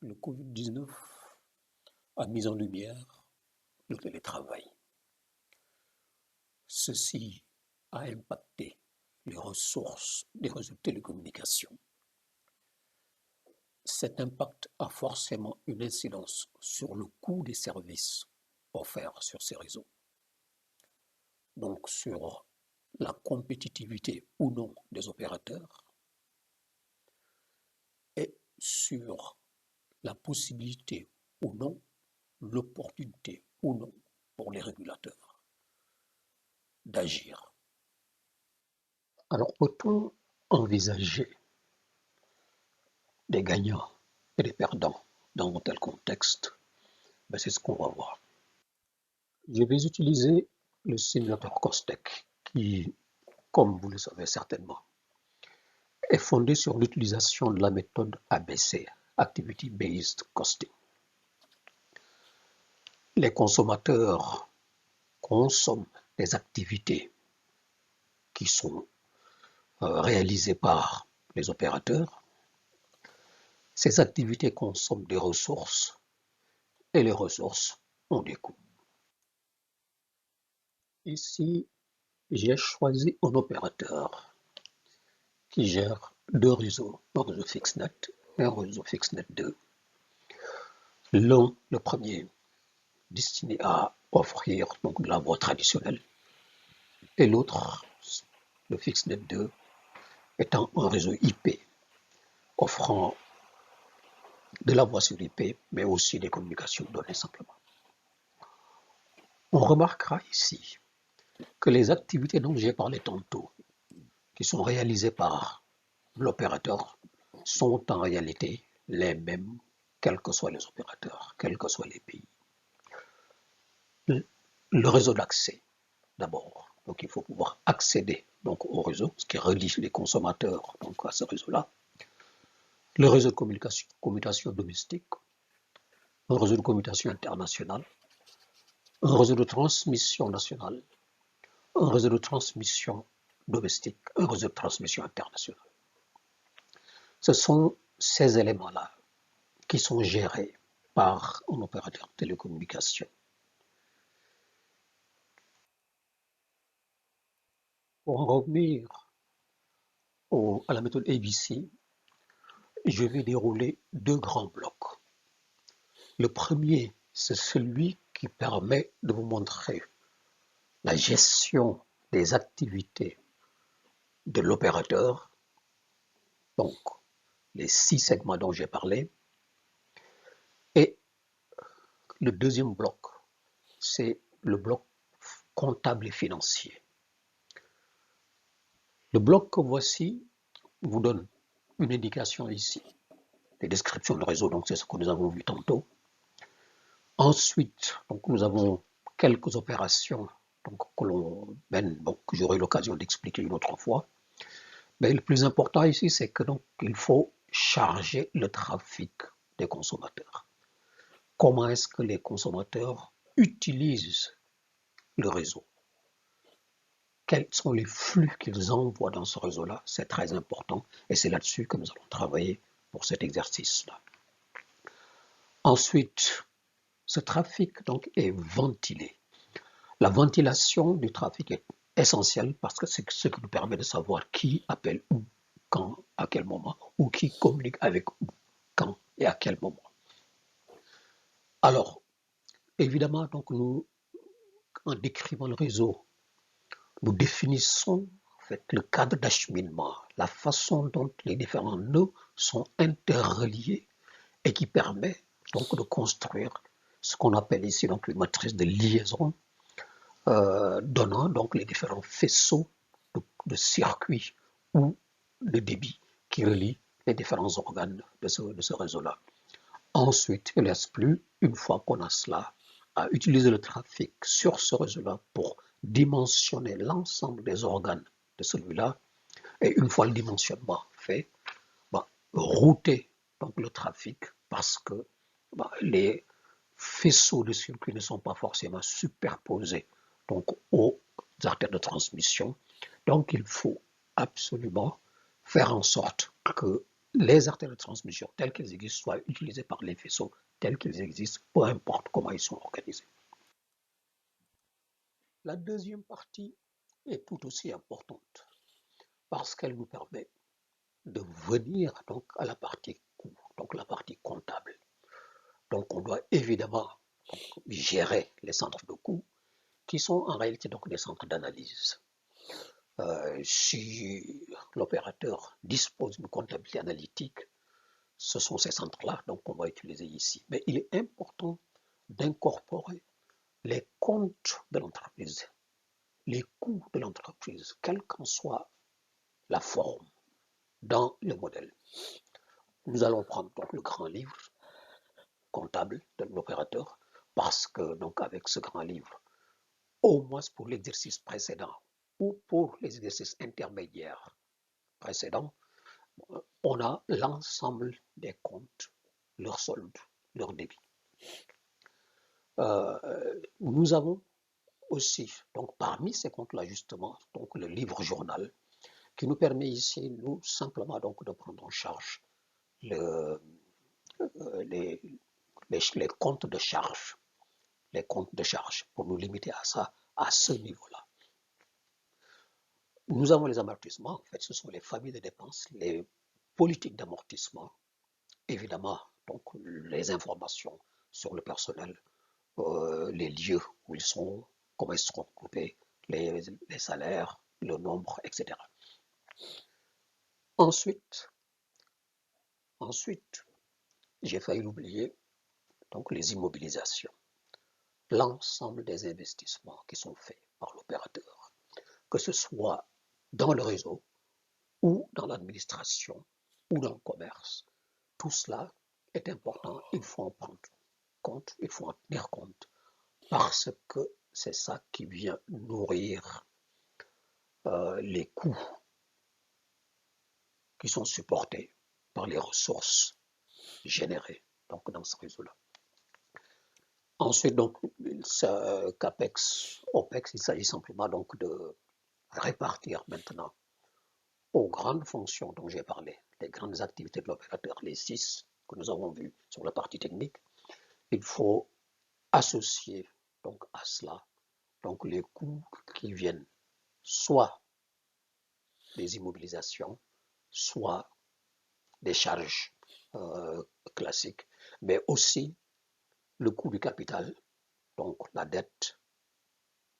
Le Covid-19 a mis en lumière le télétravail. Ceci a impacté les ressources des réseaux de télécommunications. Cet impact a forcément une incidence sur le coût des services offerts sur ces réseaux, donc sur la compétitivité ou non des opérateurs et sur la possibilité ou non, l'opportunité ou non pour les régulateurs d'agir. Alors peut-on envisager des gagnants et des perdants dans un tel contexte? C'est ce qu'on va voir. Je vais utiliser le simulateur Costec qui, comme vous le savez certainement, est fondé sur l'utilisation de la méthode ABC, Activity Based Costing. Les consommateurs consomment des activités qui sont réalisées par les opérateurs. Ces activités consomment des ressources et les ressources ont des coûts. Ici, j'ai choisi un opérateur qui gère deux réseaux, un réseau FixNet et un réseau FixNet 2. L'un, le premier, destiné à offrir donc de la voix traditionnelle, et l'autre, le FixNet 2, étant un réseau IP, offrant de la voix sur IP, mais aussi des communications données simplement. On remarquera ici que les activités dont j'ai parlé tantôt, qui sont réalisées par l'opérateur, sont en réalité les mêmes, quels que soient les opérateurs, quels que soient les pays. Le réseau d'accès, d'abord. Donc il faut pouvoir accéder donc, au réseau, ce qui relie les consommateurs donc, à ce réseau-là. Le réseau de commutation domestique, un réseau de commutation internationale, un réseau de transmission nationale, un réseau de transmission domestique, un réseau de transmission internationale. Ce sont ces éléments-là qui sont gérés par un opérateur de télécommunication. Pour en revenir à la méthode ABC, je vais dérouler deux grands blocs. Le premier, c'est celui qui permet de vous montrer la gestion des activités de l'opérateur, donc les 6 segments dont j'ai parlé. Et le deuxième bloc, c'est le bloc comptable et financier. Le bloc que voici vous donne une indication ici, les descriptions de réseau, donc c'est ce que nous avons vu tantôt. Ensuite, donc, nous avons quelques opérations donc, que l'on mène, que j'aurai l'occasion d'expliquer une autre fois. Mais le plus important ici, c'est que donc il faut charger le trafic des consommateurs. Comment est-ce que les consommateurs utilisent le réseau? Quels sont les flux qu'ils envoient dans ce réseau-là? C'est très important et c'est là-dessus que nous allons travailler pour cet exercice-là. Ensuite, ce trafic donc est ventilé. La ventilation du trafic est essentielle parce que c'est ce qui nous permet de savoir qui appelle où, quand, à quel moment, ou qui communique avec où, quand et à quel moment. Alors, évidemment, donc nous, en décrivant le réseau, nous définissons en fait, le cadre d'acheminement, la façon dont les différents nœuds sont interreliés et qui permet donc de construire ce qu'on appelle ici donc une matrice de liaison, donnant donc les différents faisceaux de circuits ou de débit qui relient les différents organes de ce réseau-là. Ensuite, il ne reste plus, une fois qu'on a cela, à utiliser le trafic sur ce réseau-là pour dimensionner l'ensemble des organes de celui-là. Et une fois le dimensionnement fait, router donc, le trafic parce que les faisceaux de circuits ne sont pas forcément superposés donc, aux artères de transmission. Donc il faut absolument faire en sorte que les artères de transmission telles qu'elles existent soient utilisées par les vaisseaux tels qu'ils existent, peu importe comment ils sont organisés. La deuxième partie est tout aussi importante parce qu'elle nous permet de venir donc à la partie coût, donc la partie comptable. Donc on doit évidemment gérer les centres de coûts qui sont en réalité donc des centres d'analyse. Si l'opérateur dispose d'une comptabilité analytique, ce sont ces centres-là donc qu'on va utiliser ici. Mais il est important d'incorporer les comptes de l'entreprise, les coûts de l'entreprise, quelle qu'en soit la forme, dans le modèle. Nous allons prendre donc le grand livre comptable de l'opérateur parce que donc avec ce grand livre, au moins pour l'exercice précédent ou pour les exercices intermédiaires précédents, on a l'ensemble des comptes, leurs soldes, leurs débits. Nous avons aussi, donc parmi ces comptes-là justement, donc le livre journal qui nous permet ici, nous, simplement donc de prendre en charge le, les, les comptes de charge, les comptes de charge, pour nous limiter à ça, à ce niveau-là. Nous avons les amortissements, en fait, ce sont les familles de dépenses, les politiques d'amortissement, évidemment, donc les informations sur le personnel, les lieux où ils sont, comment ils seront groupés, les salaires, le nombre, etc. Ensuite, j'ai failli l'oublier, donc les immobilisations, l'ensemble des investissements qui sont faits par l'opérateur, que ce soit dans le réseau ou dans l'administration ou dans le commerce. Tout cela est important, il faut en prendre compte, il faut en tenir compte, parce que c'est ça qui vient nourrir les coûts qui sont supportés par les ressources générées donc, dans ce réseau-là. Ensuite, donc, CAPEX, OPEX, il s'agit simplement donc de répartir maintenant aux grandes fonctions dont j'ai parlé, les grandes activités de l'opérateur, les 6 que nous avons vues sur la partie technique, il faut associer donc à cela donc les coûts qui viennent soit des immobilisations, soit des charges classiques, mais aussi le coût du capital, donc la dette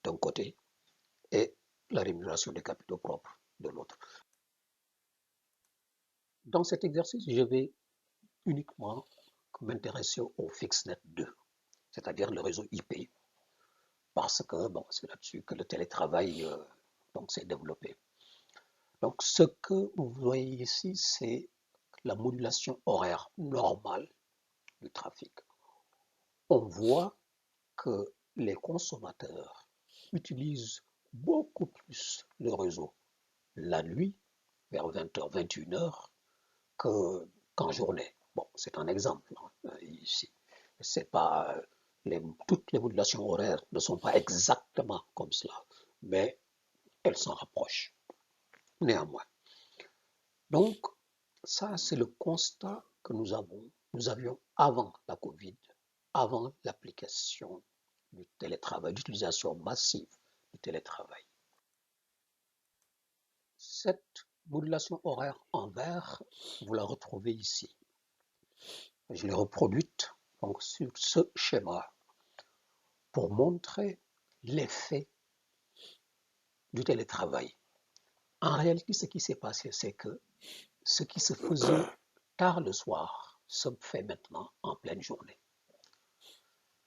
d'un côté et la rémunération des capitaux propres de l'autre. Dans cet exercice, je vais uniquement m'intéresser au FixNet 2, c'est-à-dire le réseau IP, parce que bon, c'est là-dessus que le télétravail s'est développé. Donc ce que vous voyez ici, c'est la modulation horaire normale du trafic. On voit que les consommateurs utilisent beaucoup plus le réseau la nuit, vers 20h, 21h, qu'en journée. Bon, c'est un exemple ici. C'est pas toutes les modulations horaires ne sont pas exactement comme cela, mais elles s'en rapprochent néanmoins. Donc, ça, c'est le constat que nous avions avant la Covid, avant l'application du télétravail, l'utilisation massive du télétravail. Cette modulation horaire en vert, vous la retrouvez ici. Je l'ai reproduite donc, sur ce schéma pour montrer l'effet du télétravail. En réalité, ce qui s'est passé, c'est que ce qui se faisait tard le soir se fait maintenant en pleine journée.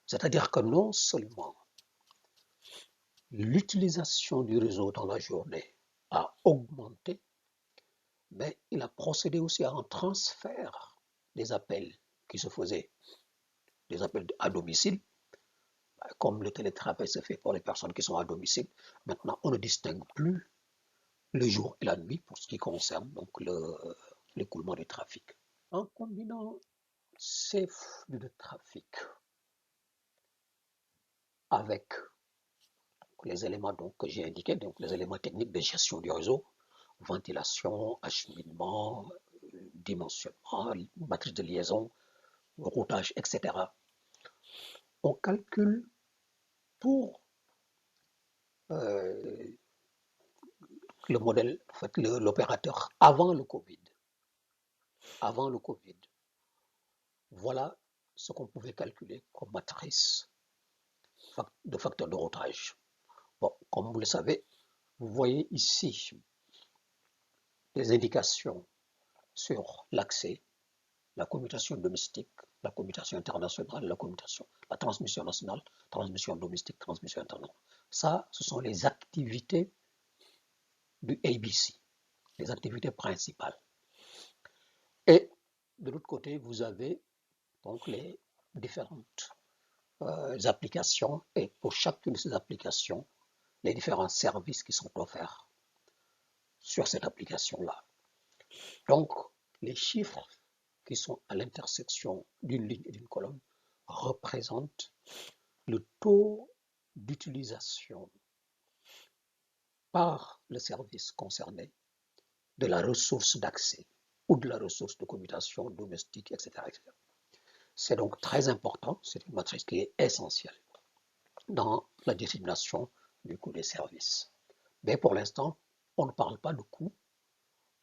C'est-à-dire que non seulement l'utilisation du réseau dans la journée a augmenté, mais il a procédé aussi à un transfert des appels qui se faisaient, des appels à domicile, comme le télétravail se fait pour les personnes qui sont à domicile. Maintenant, on ne distingue plus le jour et la nuit pour ce qui concerne donc l'écoulement du trafic. En combinant ces flux de trafic avec les éléments donc, que j'ai indiqués, donc les éléments techniques de gestion du réseau, ventilation, acheminement, dimensionnement, matrice de liaison, routage, etc. On calcule pour le modèle, en fait, l'opérateur avant le Covid. Avant le Covid. Voilà ce qu'on pouvait calculer comme matrice de facteur de routage. Bon, comme vous le savez, vous voyez ici des indications sur l'accès, la commutation domestique, la commutation internationale, la transmission nationale, transmission domestique, transmission internationale. Ça, ce sont les activités du ABC, les activités principales. Et de l'autre côté, vous avez donc les différentes applications et pour chacune de ces applications, les différents services qui sont offerts sur cette application-là. Donc, les chiffres qui sont à l'intersection d'une ligne et d'une colonne représentent le taux d'utilisation par le service concerné de la ressource d'accès ou de la ressource de commutation domestique, etc. etc. C'est donc très important, c'est une matrice qui est essentielle dans la détermination du coût des services. Mais pour l'instant, on ne parle pas de coût,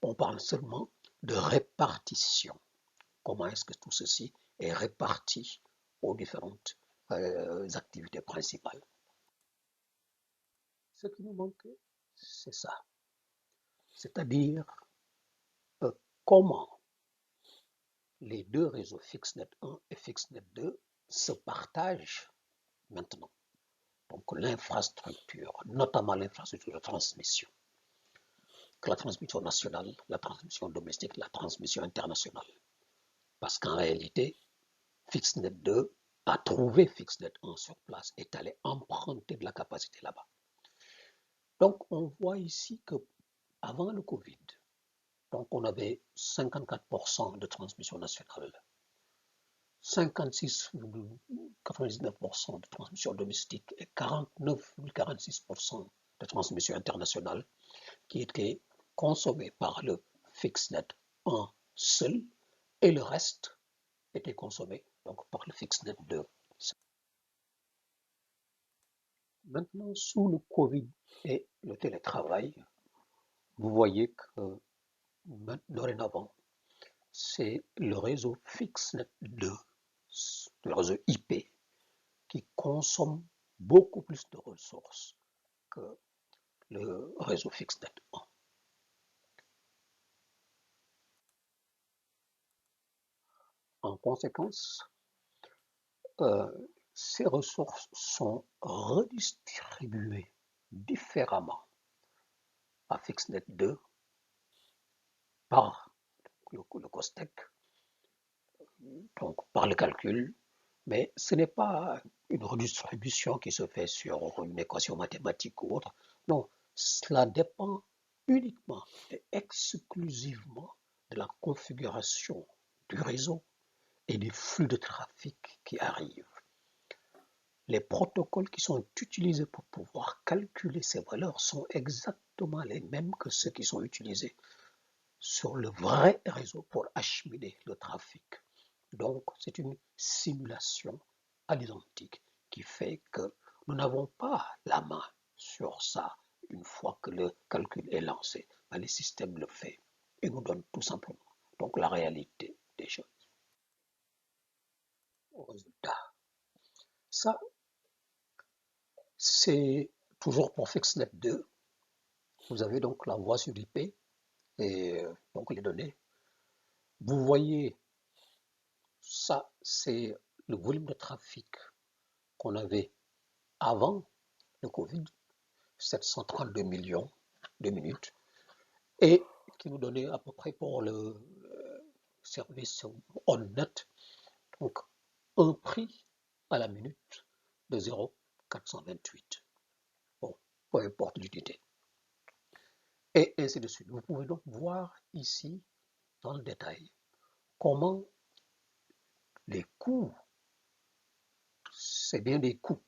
on parle seulement de répartition. Comment est-ce que tout ceci est réparti aux différentes activités principales. Ce qui nous manque, c'est ça. C'est-à-dire comment les deux réseaux FixNet 1 et FixNet 2 se partagent maintenant. Donc l'infrastructure, notamment l'infrastructure de transmission, que la transmission nationale, la transmission domestique, la transmission internationale. Parce qu'en réalité, FixNet 2 a trouvé FixNet 1 sur place, est allé emprunter de la capacité là-bas. Donc on voit ici que avant le Covid, donc on avait 54% de transmission nationale, 56,99% de transmission domestique et 49,46% de transmission internationale qui étaient consommés par le FixNet 1 seul et le reste était consommé donc par le FixNet 2. Maintenant, sous le Covid et le télétravail, vous voyez que dorénavant, c'est le réseau FixNet 2, le réseau IP, qui consomme beaucoup plus de ressources que le réseau FixNet 1. En conséquence, ces ressources sont redistribuées différemment à FixNet 2 par le COSTEC, donc par le calcul, mais ce n'est pas une redistribution qui se fait sur une équation mathématique ou autre. Non, cela dépend uniquement et exclusivement de la configuration du réseau et des flux de trafic qui arrivent. Les protocoles qui sont utilisés pour pouvoir calculer ces valeurs sont exactement les mêmes que ceux qui sont utilisés sur le vrai réseau pour acheminer le trafic. Donc, c'est une simulation à l'identique qui fait que nous n'avons pas la main sur ça une fois que le calcul est lancé. Ben, le système le fait et nous donne tout simplement donc la réalité des choses. Au résultat, ça, c'est toujours pour FixNet 2. Vous avez donc la voie sur IP et donc les données. Vous voyez, ça, c'est le volume de trafic qu'on avait avant le Covid, 732 millions de minutes, et qui nous donnait à peu près pour le service on-net, donc un prix à la minute de 0,428. Bon, peu importe l'unité. Et ainsi de suite. Vous pouvez donc voir ici, dans le détail, comment les coûts, c'est bien des coûts,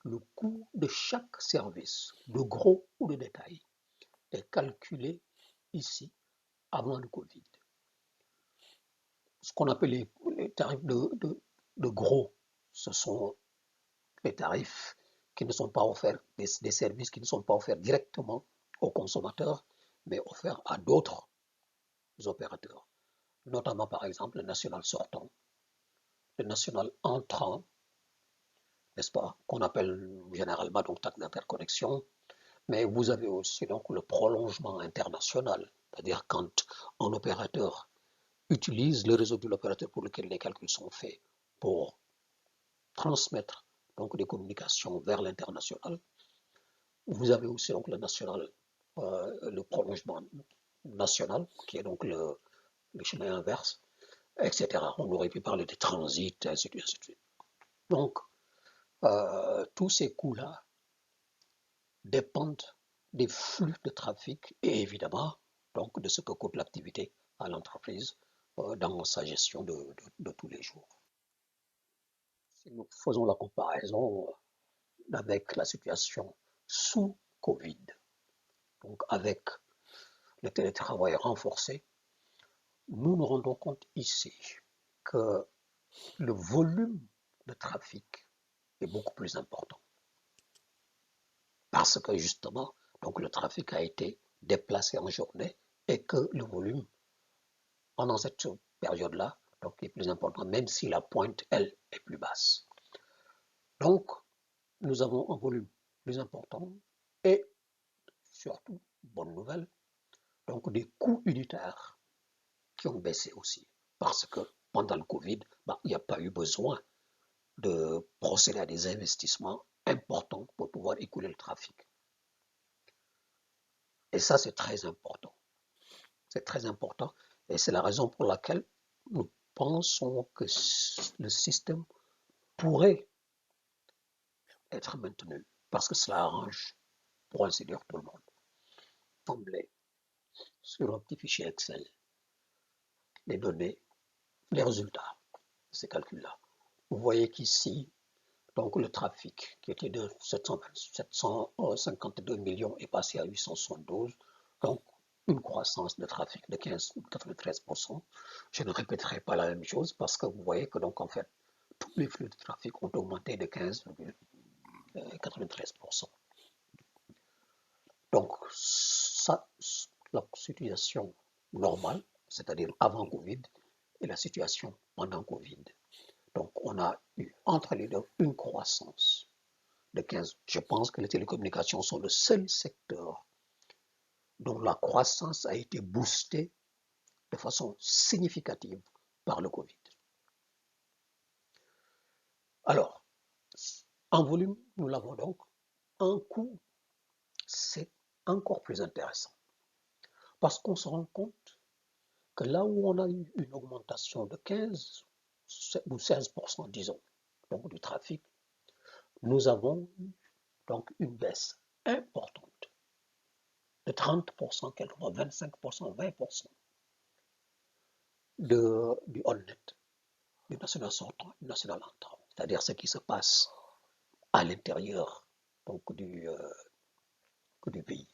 le coût de chaque service, de gros ou de détail, est calculé ici avant le Covid. ce qu'on appelle les tarifs de gros. Ce sont les tarifs qui ne sont pas offerts, des services qui ne sont pas offerts directement aux consommateurs, mais offerts à d'autres opérateurs, notamment par exemple le national sortant, le national entrant, n'est-ce pas, qu'on appelle généralement donc taxe d'interconnexion, mais vous avez aussi donc le prolongement international, c'est-à-dire quand un opérateur utilise le réseau de l'opérateur pour lequel les calculs sont faits pour transmettre donc des communications vers l'international. Vous avez aussi donc le national, le prolongement national, qui est donc le chemin inverse, etc. On aurait pu parler des transits, ainsi de suite. Donc, tous ces coûts-là dépendent des flux de trafic et évidemment donc de ce que coûte l'activité à l'entreprise dans sa gestion de tous les jours. Si nous faisons la comparaison avec la situation sous Covid, donc avec le télétravail renforcé, nous nous rendons compte ici que le volume de trafic est beaucoup plus important. Parce que justement, donc le trafic a été déplacé en journée et que le volume, pendant cette période-là, donc est plus important, même si la pointe, elle, est plus basse. Donc, nous avons un volume plus important et surtout, bonne nouvelle, donc des coûts unitaires qui ont baissé aussi. Parce que pendant le Covid, il n'y a pas eu besoin de procéder à des investissements importants pour pouvoir écouler le trafic. Et ça, c'est très important. C'est très important. Et c'est la raison pour laquelle nous pensons que le système pourrait être maintenu. Parce que cela arrange, pour ainsi dire, tout le monde. Semblez sur un petit fichier Excel les données, les résultats de ces calculs-là. Vous voyez qu'ici, donc le trafic qui était de 752 millions est passé à 872, donc une croissance de trafic de 93%. Je ne répéterai pas la même chose parce que vous voyez que donc en fait tous les flux de trafic ont augmenté de 15,93%. Donc ça, la situation normale, c'est-à-dire avant Covid, et la situation pendant Covid. Donc on a eu entre les deux une croissance de 15. Je pense que les télécommunications sont le seul secteur dont la croissance a été boostée de façon significative par le Covid. Alors, en volume, nous l'avons donc. En coût, c'est encore plus intéressant. Parce qu'on se rend compte que là où on a eu une augmentation de 15 ou 16%, disons, donc du trafic, nous avons donc une baisse importante de 30%, quelquefois 25%, 20% du on-net, du national sortant, du national entrant, c'est-à-dire ce qui se passe à l'intérieur donc du pays.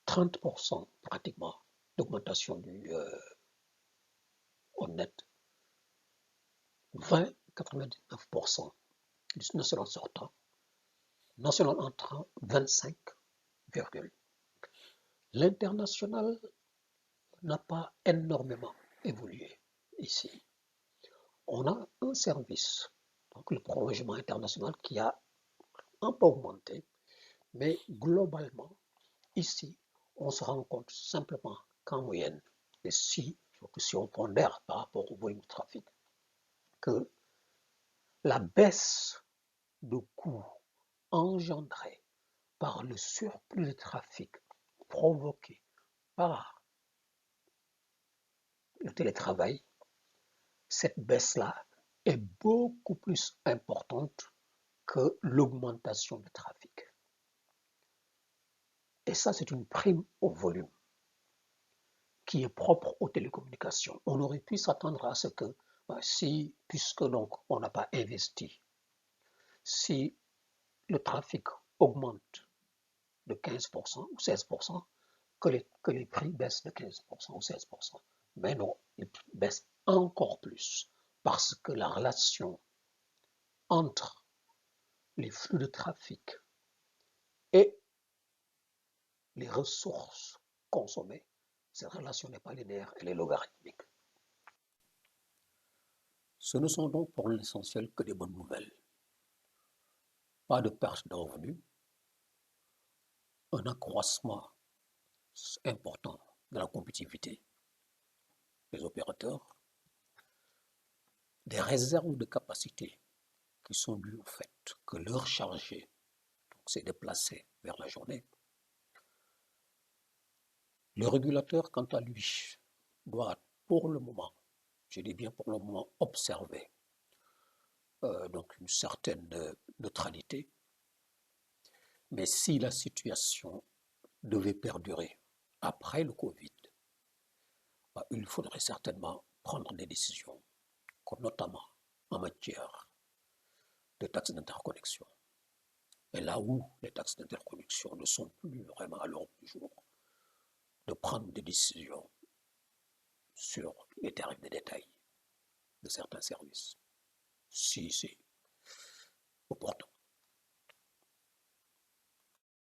30% pratiquement d'augmentation du on-net, 20-99% du national sortant, national entrant 25, l'international n'a pas énormément évolué ici. On a un service, donc le prolongement international, qui a un peu augmenté, mais globalement, ici, on se rend compte simplement qu'en moyenne, et si on pondère par rapport au volume de trafic, que la baisse de coûts engendrée par le surplus de trafic provoqué par le télétravail, cette baisse-là est beaucoup plus importante que l'augmentation de trafic. Et ça, c'est une prime au volume qui est propre aux télécommunications. On aurait pu s'attendre à ce que, si, puisque donc on n'a pas investi, si le trafic augmente de 15% ou 16%, que les prix baissent de 15% ou 16%. Mais non, il baisse encore plus parce que la relation entre les flux de trafic et les ressources consommées, cette relation n'est pas linéaire, elle est logarithmique. Ce ne sont donc pour l'essentiel que des bonnes nouvelles. Pas de perte de revenus, un accroissement important de la compétitivité des opérateurs, des réserves de capacité qui sont dues au fait que l'heure chargée s'est déplacée vers la journée. Le régulateur, quant à lui, doit pour le moment, je dis bien pour le moment, observer donc une certaine neutralité. Mais si la situation devait perdurer après le Covid, il faudrait certainement prendre des décisions, notamment en matière de taxes d'interconnexion. Et là où les taxes d'interconnexion ne sont plus vraiment à l'ordre du jour, de prendre des décisions sur les tarifs de détail de certains services, si c'est opportun.